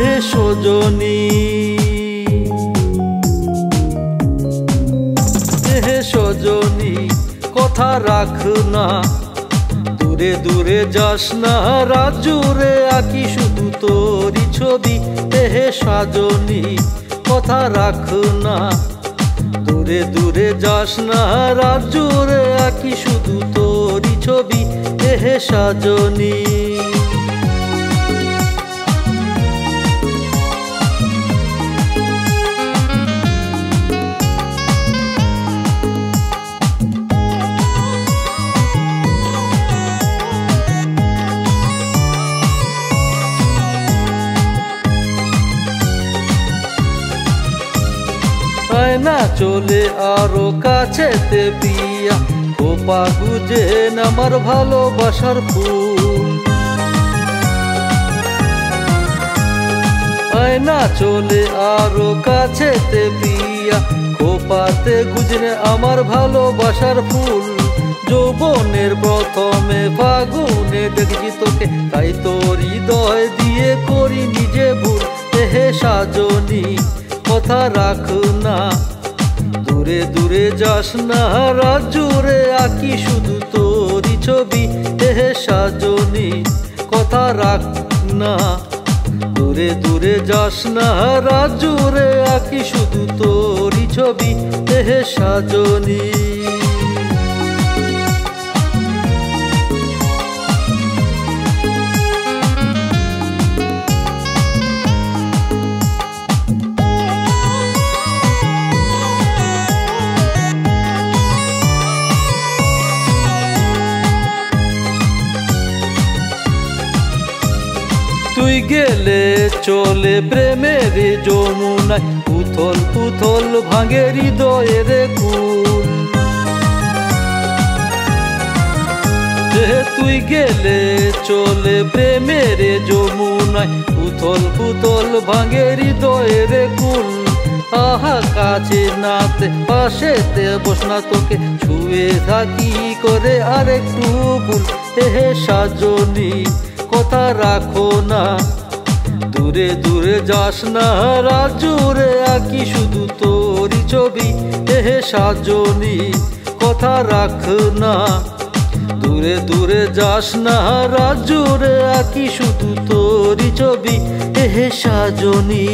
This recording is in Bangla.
হে সজনী, হে সজনী কথা রাখ না, দূরে দূরে যাস না, রাত জুড়ে আঁকি শুধু তোরই ছবি। হে সাজনী কথা রাখ না, দূরে দূরে যাস না, রাত জুড়ে আঁকি শুধু তোরই ছবি। হে সাজনী, না চলে আরো কাছেতে প্রিয়া, খোপা গুজে আমার ভালোবাসার ফুল। না চলে আরো কাছেতে প্রিয়া, খোপাতে গুজরে আমার ভালোবাসার ফুল। যৌবনের প্রথমে ফাগুনে দেখছি তোকে, তাই তোর হৃদয় দিয়ে করি নিজে ভুল। হে সাজনী কথা রাখ না, দূরে দূরে যাস না, রাত জুড়ে আঁকি শুধু তোরই ছবি। হে সাজনী কথা রাখ না, দূরে দূরে যাস না, রাত জুড়ে আঁকি শুধু তোরই ছবি। হে সাজনী, তুই গেলে চলে প্রেমের যমুনায়, উথল পুথল ভাঙে হৃদয়ের কুল। তুই গেলে চলে প্রেমের যমুনায়, উথল পুথল ভাঙে হৃদয়ের কুল। আহা কাছে নাতে পাশেতে বস না, তোকে ছুঁয়ে থাকি করে আরেকটু ভুল। হে সাজনী কথা রাখো না, দূরে দূরে যাস না, রাত জুড়ে আঁকি শুধু তোরই ছবি। হে সাজনী কথা রাখ না, দূরে দূরে যাস না, রাত জুড়ে আঁকি শুধু তোরই ছবি। হে সাজনী।